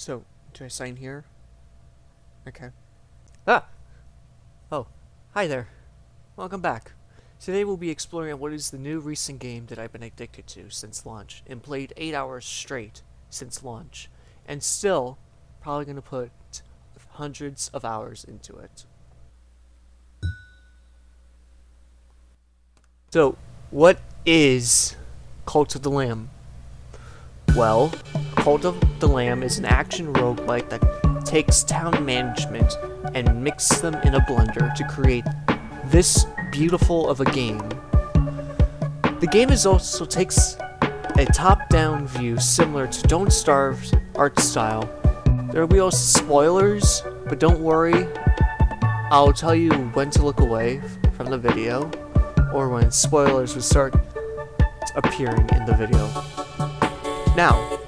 So, do I sign here? Okay. Ah! Oh, hi there. Welcome back. Today we'll be exploring what is the new recent game that I've been addicted to since launch, and played 8 hours straight since launch, and still probably going to put hundreds of hours into it. So, what is Cult of the Lamb? Well, Cult of the Lamb is an action roguelike that takes town management and mixes them in a blender to create this beautiful of a game. The game also takes a top-down view similar to Don't Starve's art style. There will be also spoilers, but don't worry, I'll tell you when to look away from the video, or when spoilers will start appearing in the video. Now,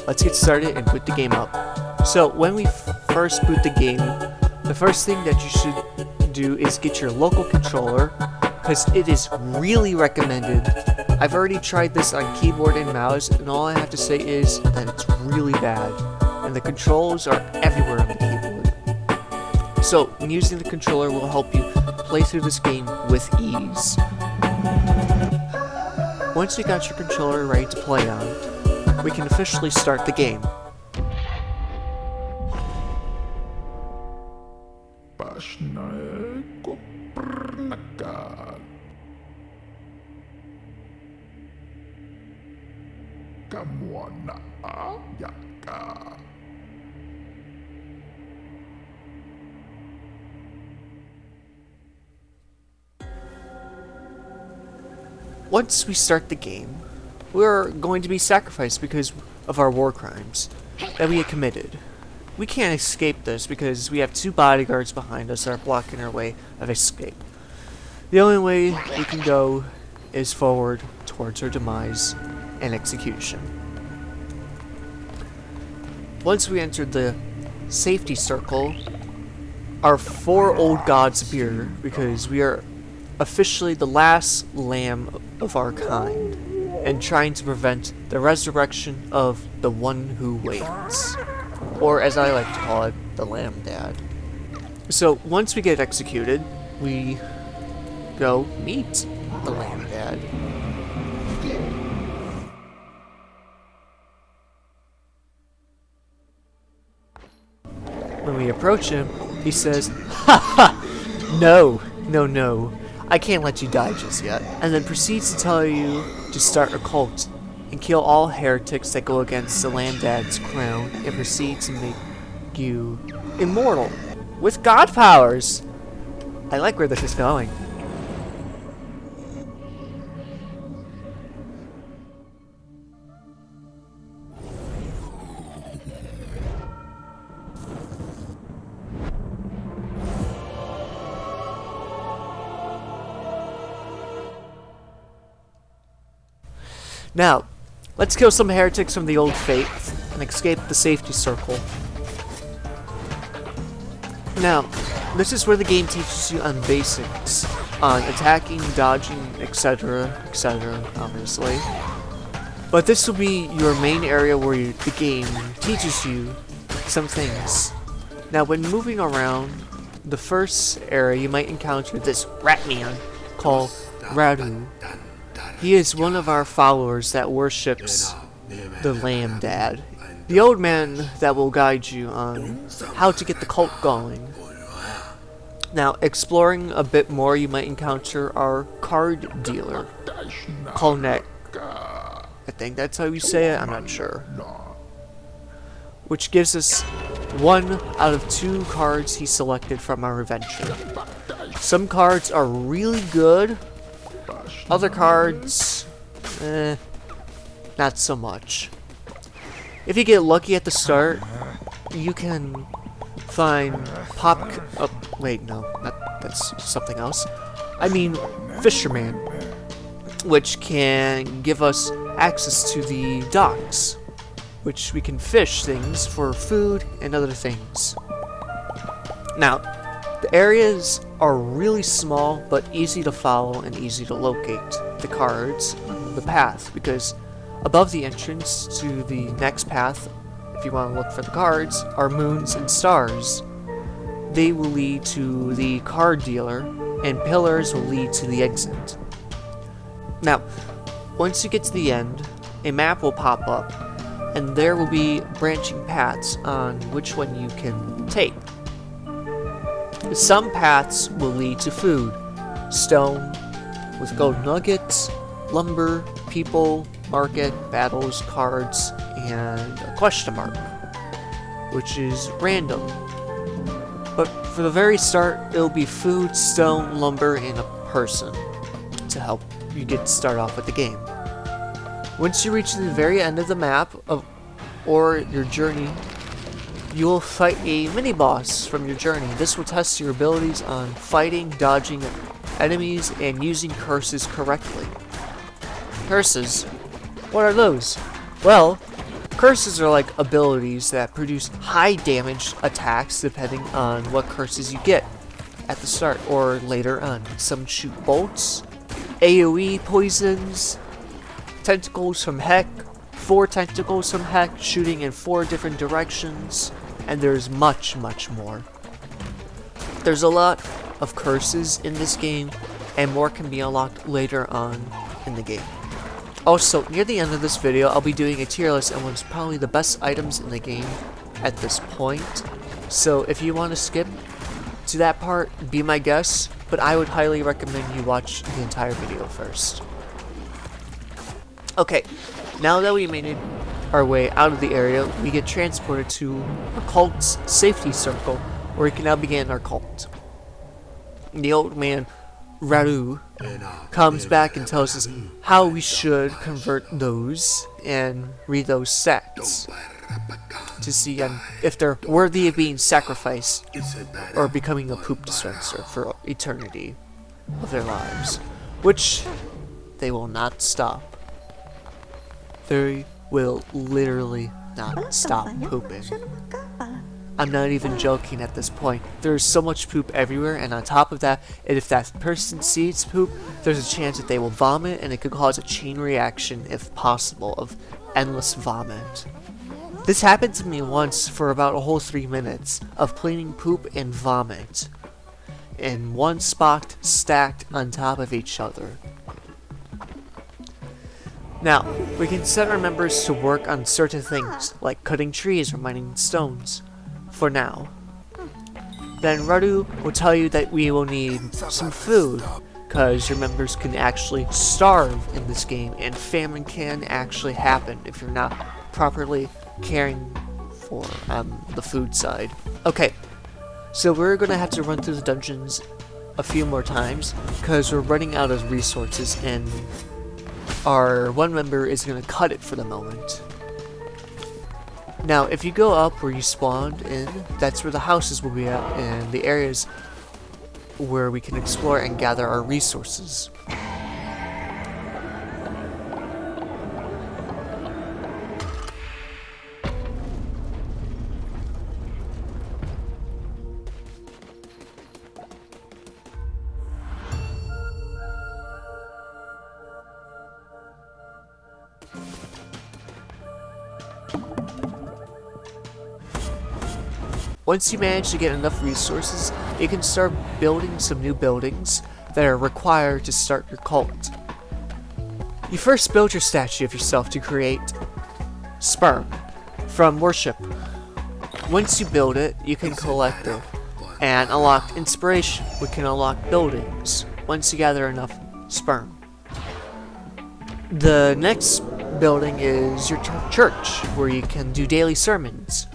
let's get started and boot the game up. So, when we first boot the game, the first thing that you should do is get your local controller, because it is really recommended. I've already tried this on keyboard and mouse, and all I have to say is that it's really bad, and the controls are everywhere on the keyboard. So, using the controller will help you play through this game with ease. Once you got your controller ready to play on, we can officially start the game. Once we start the game, we're going to be sacrificed because of our war crimes that we had committed. We can't escape this because we have 2 bodyguards behind us that are blocking our way of escape. The only way we can go is forward towards our demise and execution. Once we entered the safety circle, our 4 old gods appear because we are officially the last lamb of our kind, and trying to prevent the resurrection of the one who waits, or as I like to call it, the Lamb Dad. So once we get executed, we go meet the Lamb Dad. When we approach him, he says, "Ha ha! No, no, no. I can't let you die just yet," and then proceeds to tell you to start a cult and kill all heretics that go against the Lamb Dad's crown, and proceed to make you immortal with god powers. I like where this is going. Now, let's kill some heretics from the old faith and escape the safety circle. Now, this is where the game teaches you on basics, on attacking, dodging, etc., obviously. But this will be your main area where the game teaches you some things. Now, when moving around the first area, you might encounter this rat man called Radu. He is one of our followers that worships the Lamb Dad, the old man that will guide you on how to get the cult going. Now, exploring a bit more, you might encounter our card dealer, Kolnek. I think that's how you say it, I'm not sure. Which gives us 1 out of 2 cards he selected from our adventure. Some cards are really good. Other cards, not so much. If you get lucky at the start, you can find wait, no, that's something else. I mean, Fisherman, which can give us access to the docks, which we can fish things for food and other things. Now, the areas are really small, but easy to follow and easy to locate the cards, the path, because above the entrance to the next path if you want to look for the cards, are moons and stars. They will lead to the card dealer, and pillars will lead to the exit. Now, once you get to the end, a map will pop up, and there will be branching paths on which one you can take. Some paths will lead to food, stone, with gold nuggets, lumber, people, market, battles, cards, and a question mark, which is random. But for the very start, it'll be food, stone, lumber, and a person to help you get started off with the game. Once you reach the very end of the map or your journey, you will fight a mini-boss from your journey. This will test your abilities on fighting, dodging enemies, and using curses correctly. Curses? What are those? Well, curses are like abilities that produce high damage attacks depending on what curses you get at the start or later on. Some shoot bolts, AoE poisons, tentacles from heck, 4 tentacles from heck shooting in 4 different directions, and there's much, much more. There's a lot of curses in this game, and more can be unlocked later on in the game. Also, near the end of this video, I'll be doing a tier list on what's probably the best items in the game at this point. So if you want to skip to that part, be my guest, but I would highly recommend you watch the entire video first. Okay, now that we made our way out of the area, we get transported to a cult's safety circle, where we can now begin our cult. The old man, Radu, comes back and tells us how we should convert those and read those stats to see if they're worthy of being sacrificed or becoming a poop dispenser for eternity of their lives, which they will not stop. They will literally not stop pooping. I'm not even joking at this point. There's so much poop everywhere, and on top of that, if that person sees poop, there's a chance that they will vomit, and it could cause a chain reaction, if possible, of endless vomit. This happened to me once for about a whole 3 minutes of cleaning poop and vomit in one spot stacked on top of each other. Now, we can set our members to work on certain things, like cutting trees or mining stones, for now. Then Radu will tell you that we will need some food, because your members can actually starve in this game, and famine can actually happen if you're not properly caring for the food side. Okay, so we're gonna have to run through the dungeons a few more times, because we're running out of resources, and our one member is gonna cut it for the moment. Now, if you go up where you spawned in, that's where the houses will be at, and the areas where we can explore and gather our resources. Once you manage to get enough resources, you can start building some new buildings that are required to start your cult. You first build your statue of yourself to create sperm from worship. Once you build it, you can collect it and unlock inspiration, which can unlock buildings once you gather enough sperm. The next building is your church, where you can do daily sermons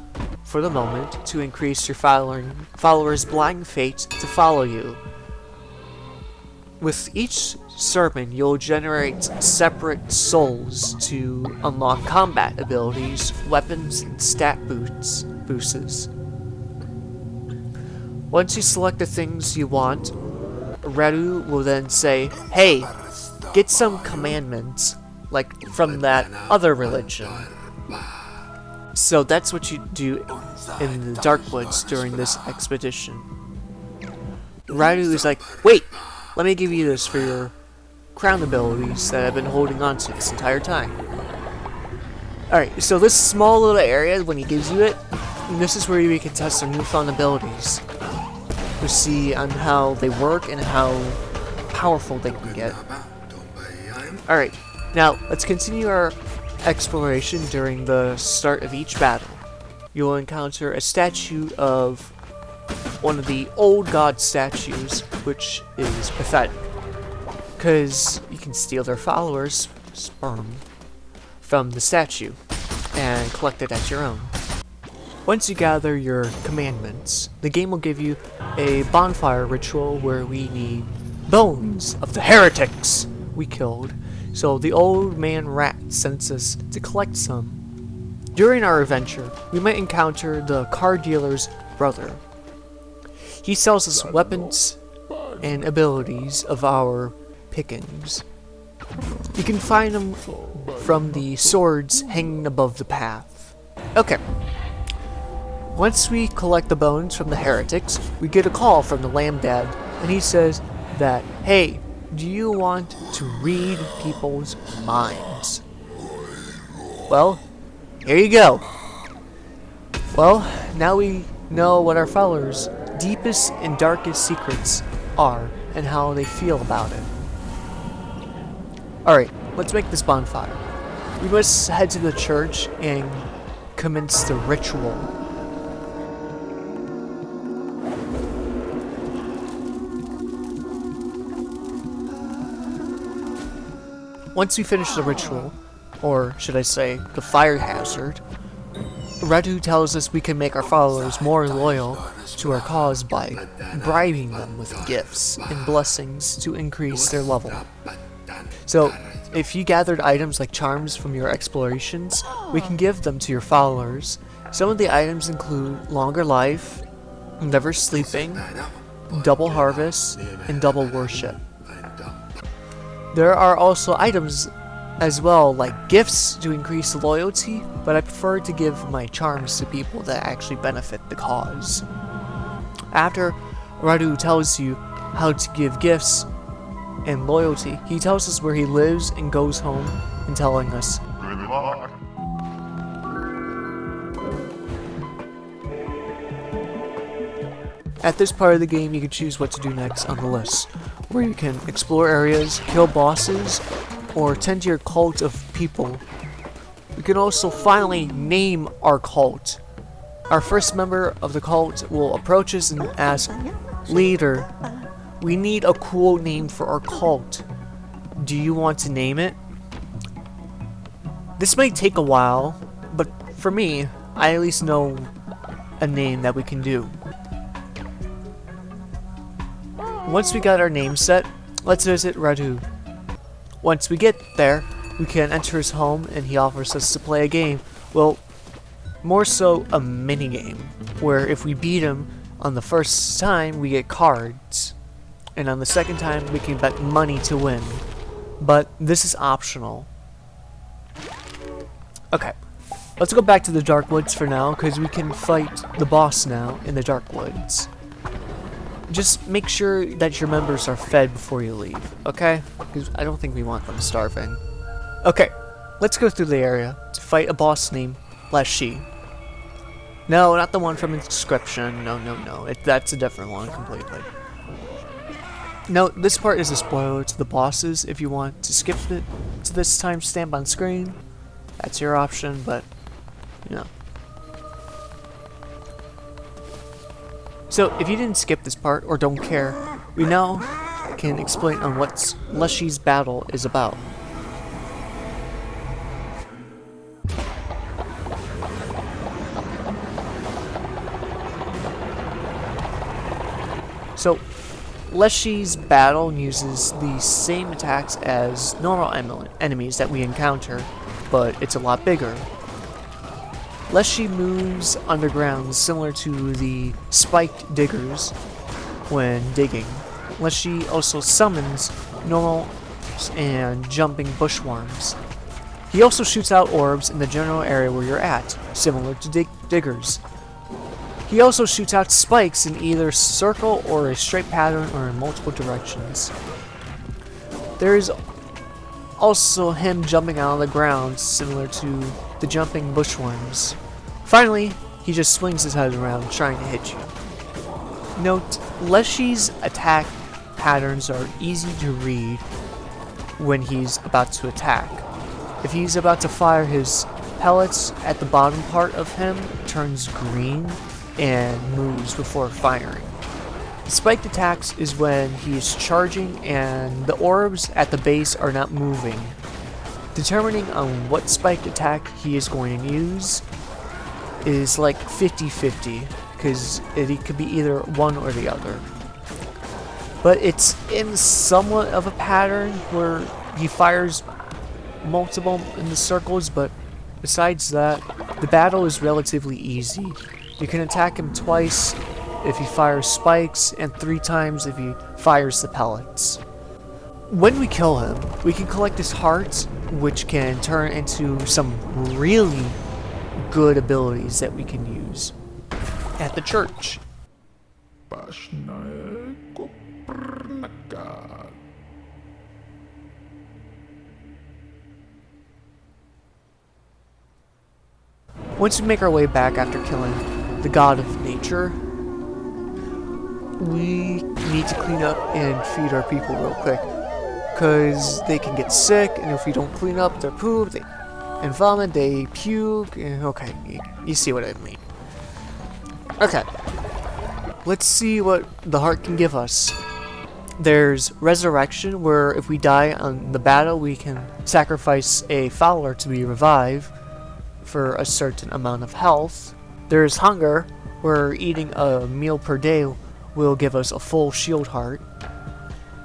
for the moment to increase your followers' blind fate to follow you. With each sermon, you'll generate separate souls to unlock combat abilities, weapons, and stat boosts. Once you select the things you want, Radu will then say, "Hey, get some commandments, like from that other religion." So that's what you do in the Darkwoods during this expedition. Radu is like, "Wait, let me give you this for your crown abilities that I've been holding on to this entire time." Alright, so this small little area, when he gives you it, this is where we can test our newfound abilities. To see on how they work and how powerful they can get. Alright, now let's continue our exploration during the start of each battle. You will encounter a statue of one of the old god statues, which is pathetic, because you can steal their followers' sperm from the statue and collect it as your own. Once you gather your commandments, the game will give you a bonfire ritual where we need bones of the heretics we killed, so the old man rat sends us to collect some. During our adventure, we might encounter the car dealer's brother. He sells us weapons and abilities of our pickings. You can find them from the swords hanging above the path. Okay. Once we collect the bones from the heretics, we get a call from the Lamb Dad, and he says that, hey, do you want to read people's minds? Well, here you go. Well, now we know what our followers' deepest and darkest secrets are and how they feel about it. Alright, let's make this bonfire. We must head to the church and commence the ritual. Once we finish the ritual, or should I say, the fire hazard, Radu tells us we can make our followers more loyal to our cause by bribing them with gifts and blessings to increase their level. So, if you gathered items like charms from your explorations, we can give them to your followers. Some of the items include longer life, never sleeping, double harvest, and double worship. There are also items as well, like gifts to increase loyalty, but I prefer to give my charms to people that actually benefit the cause. After Radu tells you how to give gifts and loyalty, he tells us where he lives and goes home and telling us, "Good luck." At this part of the game, you can choose what to do next on the list, where you can explore areas, kill bosses, or tend to your cult of people. We can also finally name our cult. Our first member of the cult will approach us and ask, "Leader, we need a cool name for our cult. Do you want to name it?" This might take a while, but for me, I at least know a name that we can do. Once we got our name set, let's visit Radu. Once we get there, we can enter his home and he offers us to play a game. Well, more so a mini game, where if we beat him on the first time, we get cards, and on the second time, we can bet money to win. But this is optional. Okay, let's go back to the Dark Woods for now, because we can fight the boss now in the Dark Woods. Just make sure that your members are fed before you leave, okay? Because I don't think we want them starving. Okay, let's go through the area to fight a boss named Leshy. No, not the one from Inscription. No. That's a different one completely. Now, this part is a spoiler to the bosses. If you want to skip it to this timestamp on screen, that's your option, but, you know. So, if you didn't skip this part, or don't care, we now can explain on what Leshy's battle is about. So, Leshy's battle uses the same attacks as normal enemies that we encounter, but it's a lot bigger. Leshy moves underground similar to the spiked diggers when digging. Leshy also summons normal and jumping bushworms. He also shoots out orbs in the general area where you're at, similar to diggers. He also shoots out spikes in either circle or a straight pattern or in multiple directions. There is also him jumping out of the ground, similar to the jumping bushworms. Finally, he just swings his head around trying to hit you. Note, Leshy's attack patterns are easy to read when he's about to attack. If he's about to fire, his pellets at the bottom part of him turns green and moves before firing. Spiked attacks is when he is charging and the orbs at the base are not moving. Determining on what spiked attack he is going to use is like 50-50, because it could be either one or the other. But it's in somewhat of a pattern where he fires multiple in the circles, but besides that, the battle is relatively easy. You can attack him twice if he fires spikes, and 3 times if he fires the pellets. When we kill him, we can collect his heart, which can turn into some really good abilities that we can use at the church. Once we make our way back after killing the god of nature, we need to clean up and feed our people real quick, because they can get sick, and if we don't clean up their poop and vomit, they puke, and okay, you see what I mean. Okay, let's see what the heart can give us. There's resurrection, where if we die on the battle, we can sacrifice a fowler to be revived for a certain amount of health. There's hunger, where eating a meal per day will give us a full shield heart.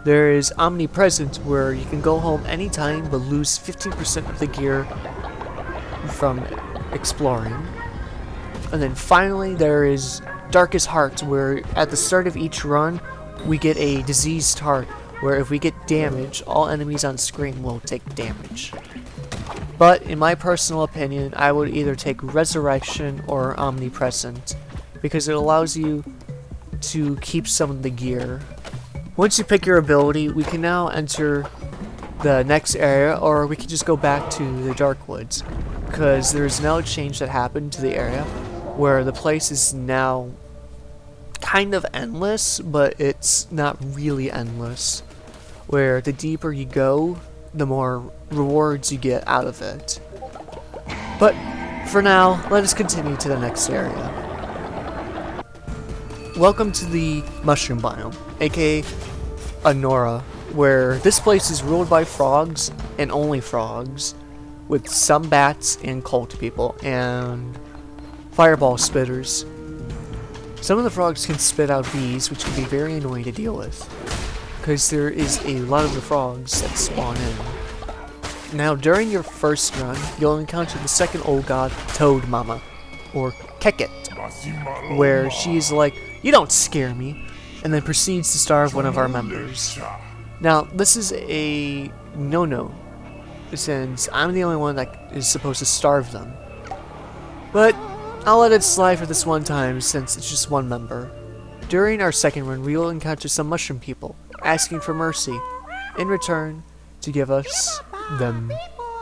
There is omnipresent, where you can go home anytime but lose 15% of the gear from exploring. And then finally there is darkest heart, where at the start of each run we get a diseased heart, where if we get damaged, all enemies on screen will take damage. But in my personal opinion, I would either take resurrection or omnipresent, because it allows you to keep some of the gear. Once you pick your ability, we can now enter the next area, or we can just go back to the Dark Woods, because there's now a change that happened to the area where the place is now kind of endless, but it's not really endless, where the deeper you go, the more rewards you get out of it. But for now, let us continue to the next area. Welcome to the Mushroom Biome, aka Anora, where this place is ruled by frogs, and only frogs, with some bats and cult people, and fireball spitters. Some of the frogs can spit out bees, which can be very annoying to deal with, because there is a lot of the frogs that spawn in. Now, during your first run, you'll encounter the second old god, Toad Mama, or Keket, where she's like, "You don't scare me," and then proceeds to starve one of our members. Now, this is a no-no, since I'm the only one that is supposed to starve them. But I'll let it slide for this one time, since it's just one member. During our second run, we will encounter some mushroom people, asking for mercy, in return to give us them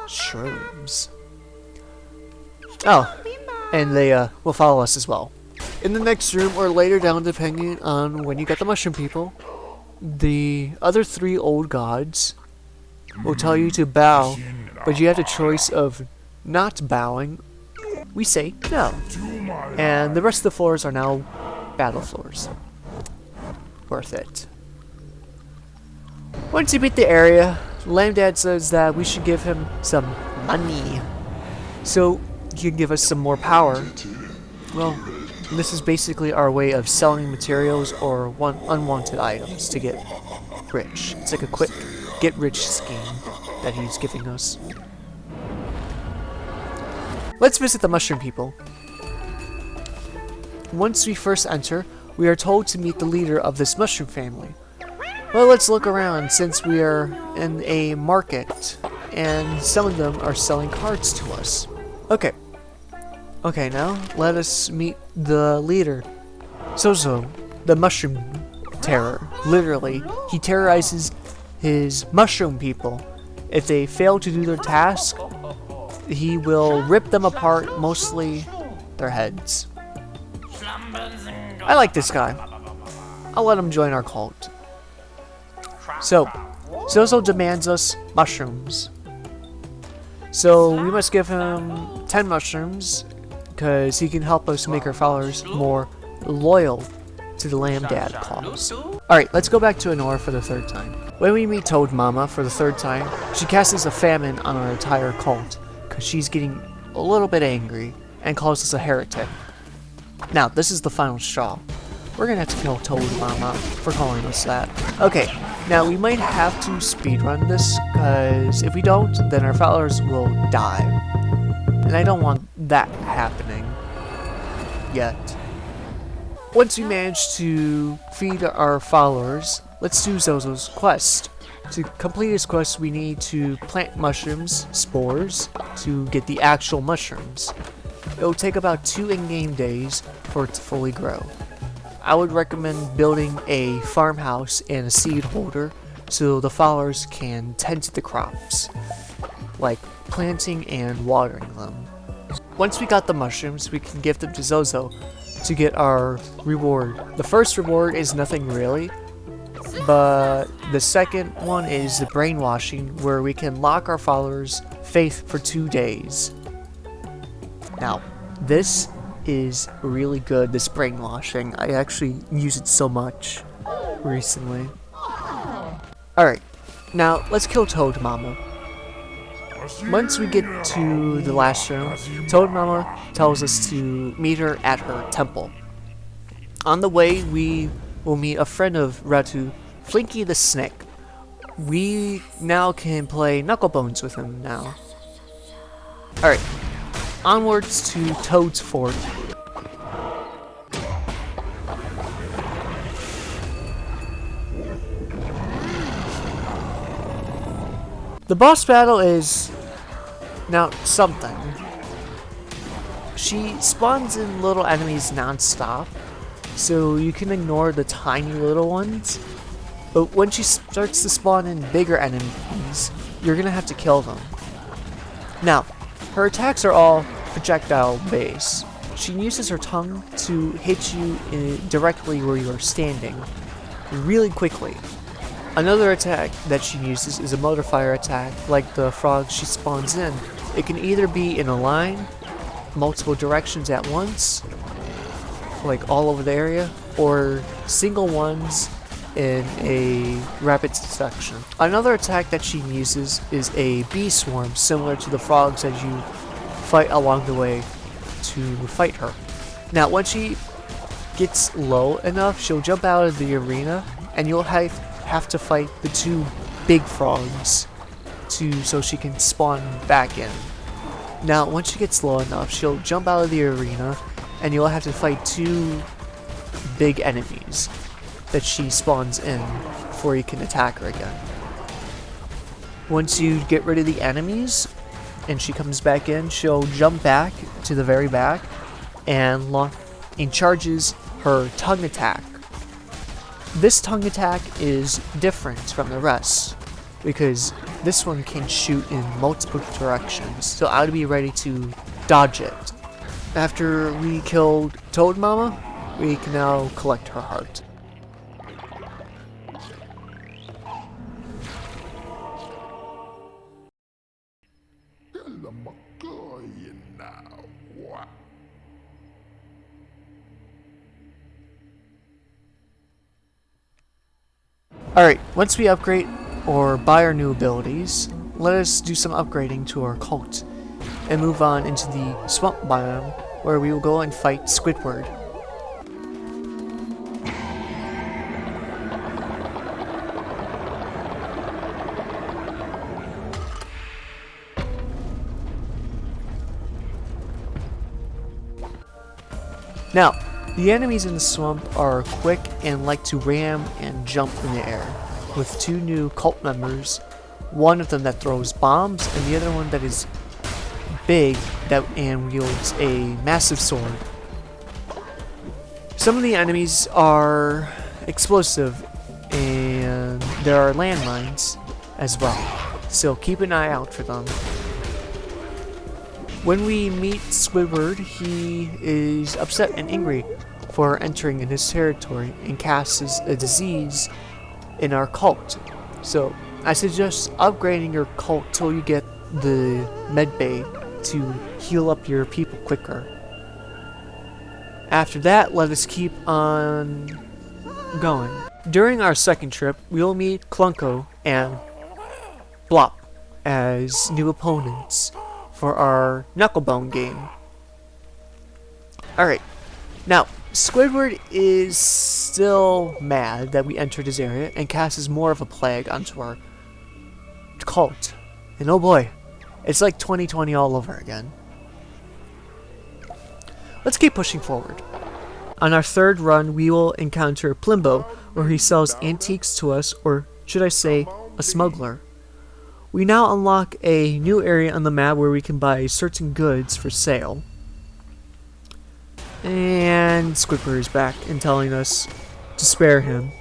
shrooms. Oh, and they will follow us as well. In the next room, or later down depending on when you get the mushroom people, the other 3 old gods will tell you to bow, but you have the choice of not bowing. We say no. And the rest of the floors are now battle floors. Worth it. Once you beat the area, Lambdad says that we should give him some money, so he can give us some more power. Well, this is basically our way of selling materials or unwanted items to get rich. It's like a quick get-rich scheme that he's giving us. Let's visit the mushroom people. Once we first enter, we are told to meet the leader of this mushroom family. Well, let's look around, since we are in a market, and some of them are selling cards to us. Okay, now let us meet the leader. Sozo, the mushroom terror. Literally, he terrorizes his mushroom people. If they fail to do their task, he will rip them apart, mostly their heads. I like this guy. I'll let him join our cult. So, Zozo demands us mushrooms. So we must give him 10 mushrooms, because he can help us make our followers more loyal to the Lamb Dad cause. Alright, let's go back to Honora for the third time. When we meet Toad Mama for the third time, she casts a famine on our entire cult, because she's getting a little bit angry and calls us a heretic. Now, this is the final straw. We're gonna have to kill Toad Mama for calling us that. Okay, now we might have to speedrun this, because if we don't, then our followers will die. And I don't want that happening yet. Once we manage to feed our followers, let's do Zozo's quest. To complete his quest, we need to plant mushrooms, spores, to get the actual mushrooms. It will take about 2 in-game days for it to fully grow. I would recommend building a farmhouse and a seed holder so the followers can tend to the crops, like planting and watering them. Once we got the mushrooms, we can give them to Zozo to get our reward. The first reward is nothing really, but the second one is the brainwashing, where we can lock our followers' faith for 2 days. Now, this is really good, this brainwashing. I actually use it so much recently. Alright, now let's kill Toad Mama. Once we get to the last room, Toad Mama tells us to meet her at her temple. On the way, we will meet a friend of Ratu, Flinky the Snake. We now can play Knucklebones with him now. Alright, onwards to Toad's Fort. The boss battle is now something. She spawns in little enemies non-stop, so you can ignore the tiny little ones. But when she starts to spawn in bigger enemies, you're gonna have to kill them. Now, her attacks are all projectile based. She uses her tongue to hit you directly where you are standing, really quickly. Another attack that she uses is a motor fire attack, like the frog she spawns in. It can either be in a line, multiple directions at once, like all over the area, or single ones in a rapid succession. Another attack that she uses is a bee swarm, similar to the frogs as you fight along the way to fight her. Now, when she gets low enough, she'll jump out of the arena, and you'll have to fight the 2 big frogs so she can spawn back in. Now, once she gets low enough, she'll jump out of the arena, and you'll have to fight 2 big enemies that she spawns in before you can attack her again. Once you get rid of the enemies and she comes back in, she'll jump back to the very back and charges her tongue attack. This tongue attack is different from the rest because this one can shoot in multiple directions, so I would be ready to dodge it. After we killed Toad Mama, we can now collect her heart. Alright, once we upgrade or buy our new abilities, let us do some upgrading to our cult and move on into the swamp biome where we will go and fight Squidward. Now, the enemies in the swamp are quick and like to ram and jump in the air, with 2 new cult members, one of them that throws bombs and the other one that is big and wields a massive sword. Some of the enemies are explosive and there are landmines as well, so keep an eye out for them. When we meet Squidward, he is upset and angry for entering in his territory and casts a disease in our cult. So I suggest upgrading your cult till you get the med bay to heal up your people quicker. After that, let us keep on going. During our second trip, we will meet Clunko and Blop as new opponents for our Knucklebone game. Alright, now Squidward is still mad that we entered his area and casts more of a plague onto our cult. And oh boy, it's like 2020 all over again. Let's keep pushing forward. On our third run, we will encounter Plimbo, where he sells antiques to us, or should I say, a smuggler. We now unlock a new area on the map where we can buy certain goods for sale. And Squidward is back and telling us to spare him.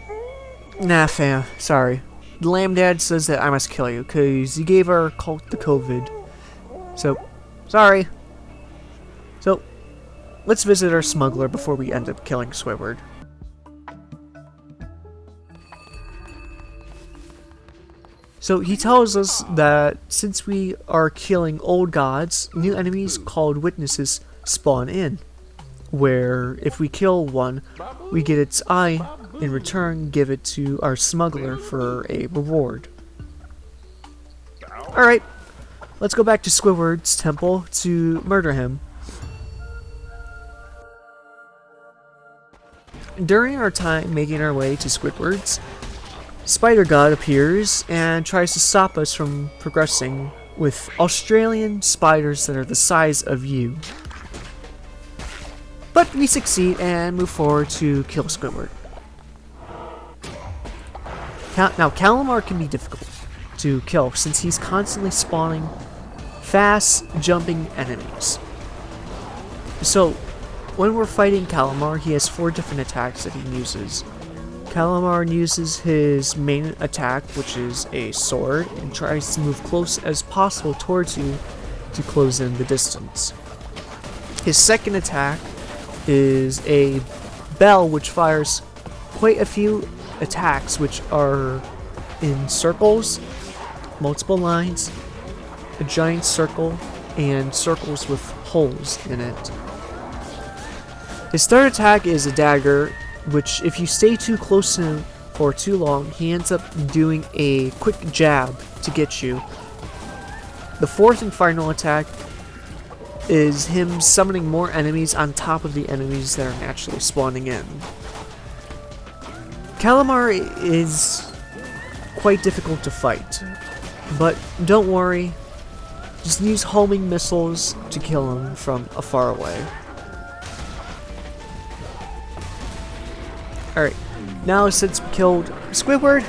Nah, fam, sorry. The Lamb Dad says that I must kill you, cause you gave our cult the COVID. So, sorry. So, let's visit our smuggler before we end up killing Squidward. So he tells us that since we are killing old gods, new enemies called witnesses spawn in, where if we kill one, we get its eye, in return give it to our smuggler for a reward. Alright, let's go back to Squidward's temple to murder him. During our time making our way to Squidward's, Spider God appears and tries to stop us from progressing with Australian spiders that are the size of you. But we succeed and move forward to kill Squidward. Now, Calamar can be difficult to kill since he's constantly spawning fast, jumping enemies. So, when we're fighting Calamar, he has 4 different attacks that he uses. Calamar uses his main attack, which is a sword, and tries to move close as possible towards you to close in the distance. His second attack is a bell, which fires quite a few attacks, which are in circles, multiple lines, a giant circle, and circles with holes in it. His third attack is a dagger, which if you stay too close to him for too long, he ends up doing a quick jab to get you. The fourth and final attack is him summoning more enemies on top of the enemies that are naturally spawning in. Calamar is quite difficult to fight, but don't worry, just use homing missiles to kill him from afar away. Alright, now since we killed Squidward,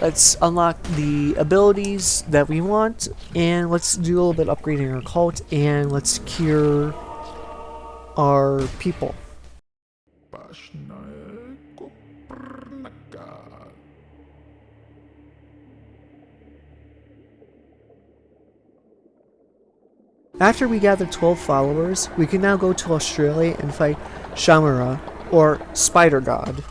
let's unlock the abilities that we want, and let's do a little bit of upgrading our cult, and let's cure our people. After we gather 12 followers, we can now go to Australia and fight Shamara, or Spider God.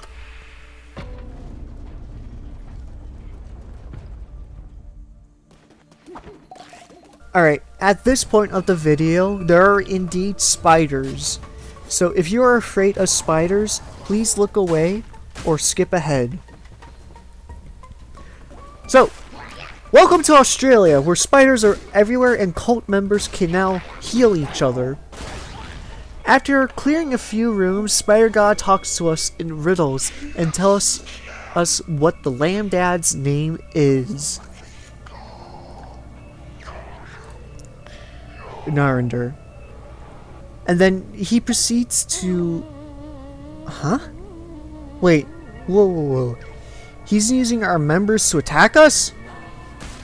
Alright, at this point of the video, there are indeed spiders. So if you are afraid of spiders, please look away or skip ahead. So, welcome to Australia, where spiders are everywhere and cult members can now heal each other. After clearing a few rooms, Spider God talks to us in riddles and tells us what the Lamb Dad's name is. Narender. And then he proceeds to... Huh? Wait. Whoa. He's using our members to attack us?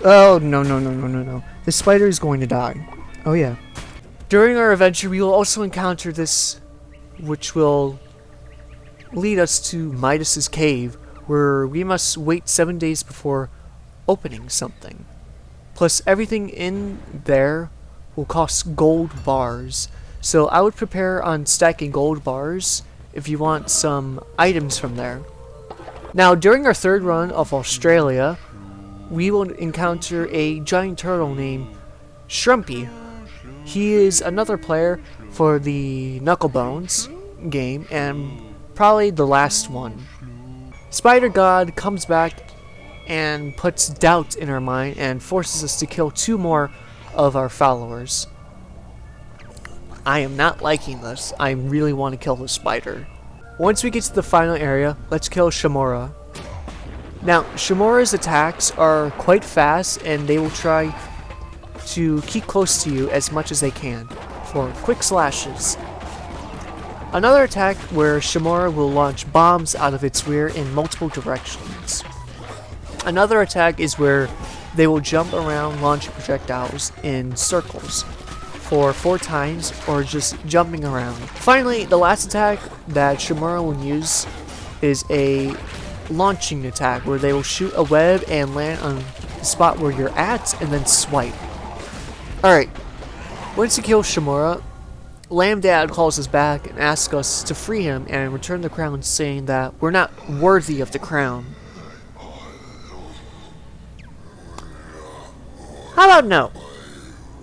Oh, no. The spider is going to die. Oh, yeah. During our adventure, we will also encounter this, which will lead us to Midas's cave, where we must wait 7 days before opening something. Plus, everything in there will cost gold bars. So I would prepare on stacking gold bars if you want some items from there. Now, during our third run of Australia, we will encounter a giant turtle named Shrumpy. He is another player for the Knucklebones game, and probably the last one. Spider God comes back and puts doubt in our mind and forces us to kill 2 more of our followers. I am not liking this. I really want to kill the spider. Once we get to the final area, let's kill Shamora. Now, Shamora's attacks are quite fast, and they will try to keep close to you as much as they can for quick slashes. Another attack where Shamora will launch bombs out of its rear in multiple directions. Another attack is where they will jump around launching projectiles in circles for 4 times, or just jumping around. Finally, the last attack that Shamora will use is a launching attack where they will shoot a web and land on the spot where you're at and then swipe. Alright, once you kill Shamora, Lamb Dad calls us back and asks us to free him and return the crown, saying that we're not worthy of the crown. How about no?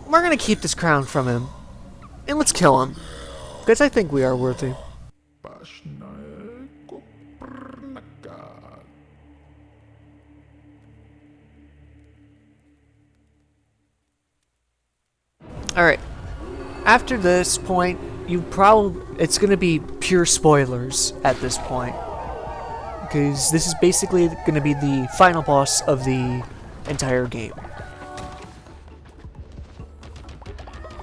We're gonna keep this crown from him, and let's kill him, because I think we are worthy. Alright, after this point, it's gonna be pure spoilers at this point, because this is basically gonna be the final boss of the entire game.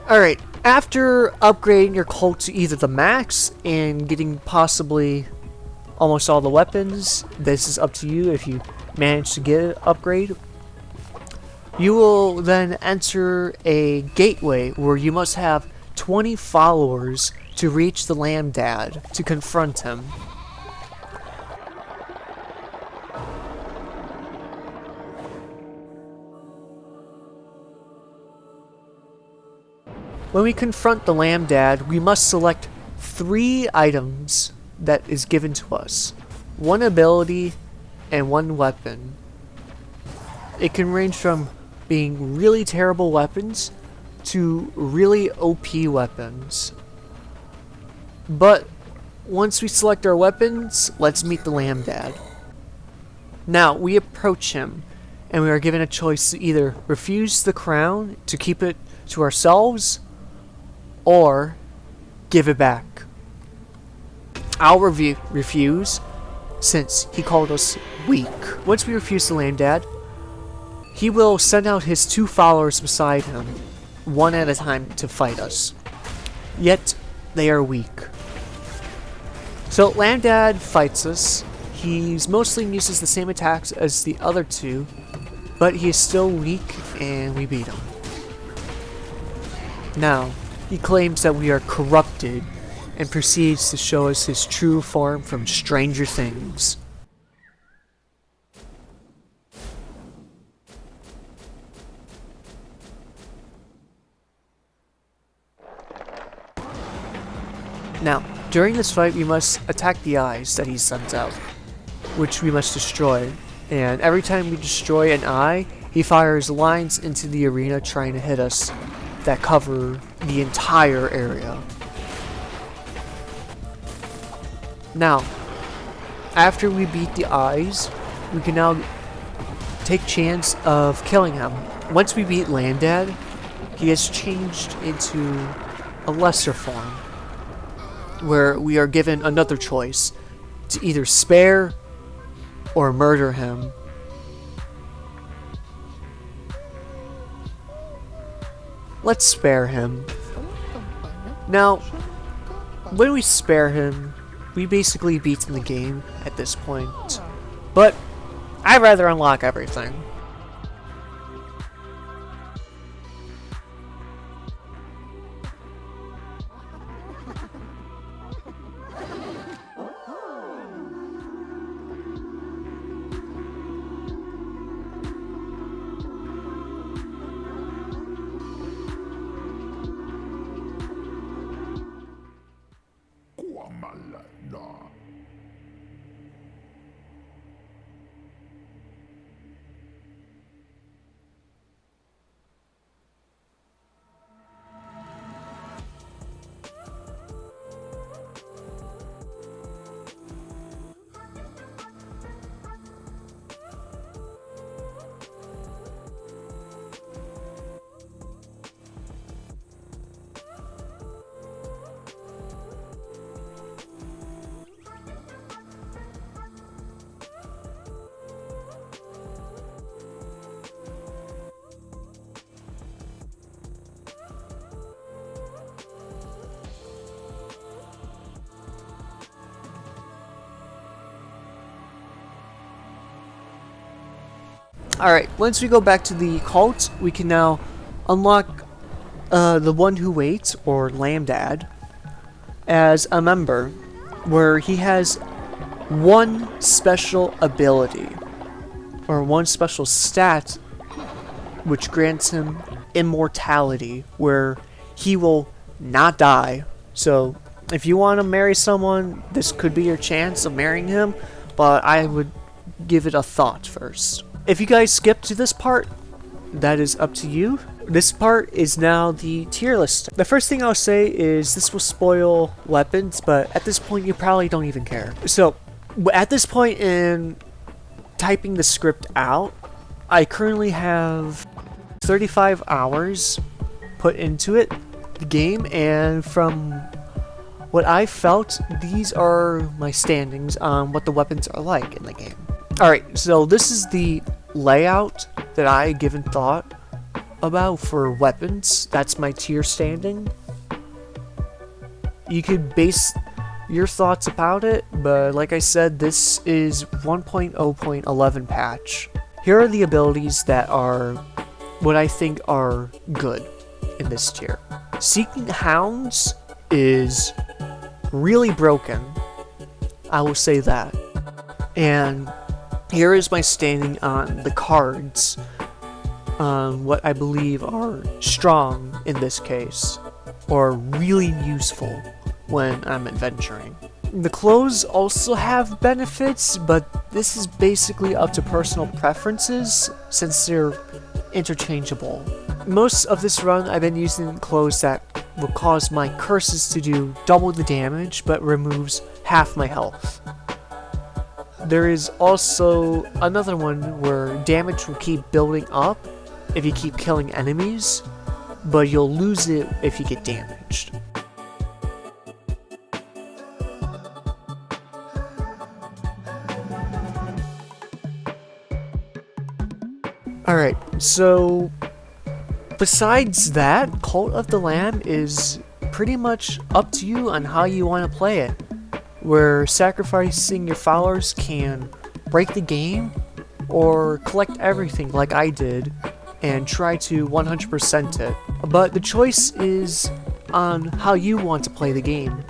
Alright, after upgrading your cult to either the max and getting possibly almost all the weapons, this is up to you if you manage to get an upgrade, you will then enter a gateway where you must have 20 followers to reach the Lamb Dad to confront him. When we confront the Lamb Dad, we must select 3 items that is given to us. 1 ability and 1 weapon. It can range from being really terrible weapons to really OP weapons. But once we select our weapons, let's meet the Lamb Dad. Now, we approach him, and we are given a choice to either refuse the crown to keep it to ourselves, or give it back. I'll refuse, since he called us weak. Once we refuse the Lamb Dad, he will send out his 2 followers beside him, 1 at a time, to fight us. Yet, they are weak. So Lamb Dad fights us. He mostly uses the same attacks as the other 2, but he is still weak, and we beat him. Now, he claims that we are corrupted, and proceeds to show us his true form from Stranger Things. Now, during this fight, we must attack the eyes that he sends out, which we must destroy. And every time we destroy an eye, he fires lines into the arena trying to hit us that cover the entire area. Now, after we beat the eyes, we can now take chance of killing him. Once we beat Lamb Dad, he has changed into a lesser form, where we are given another choice to either spare or murder him. Let's spare him. Now, when we spare him, we basically beat the game at this point. But I'd rather unlock everything. Alright, once we go back to the cult, we can now unlock the One Who Waits, or Lamb Dad, as a member, where he has one special ability, or one special stat, which grants him immortality, where he will not die. So, if you want to marry someone, this could be your chance of marrying him, but I would give it a thought first. If you guys skip to this part, that is up to you. This part is now the tier list. The first thing I'll say is this will spoil weapons, but at this point you probably don't even care. So, at this point in typing the script out, I currently have 35 hours put into it, the game, and from what I felt, these are my standings on what the weapons are like in the game. Alright, so this is the layout that I given thought about for weapons. That's my tier standing. You could base your thoughts about it, but like I said, this is 1.0.11 patch. Here are the abilities that are what I think are good in this tier. Seeking Hounds is really broken, I will say that. And here is my standing on the cards, on what I believe are strong in this case, or really useful when I'm adventuring. The clothes also have benefits, but this is basically up to personal preferences since they're interchangeable. Most of this run I've been using clothes that will cause my curses to do double the damage but removes half my health. There is also another one where damage will keep building up if you keep killing enemies, but you'll lose it if you get damaged. Alright, so besides that, Cult of the Lamb is pretty much up to you on how you want to play it, where sacrificing your followers can break the game, or collect everything like I did and try to 100% it. But the choice is on how you want to play the game.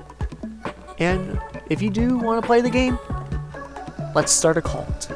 And if you do want to play the game, let's start a cult.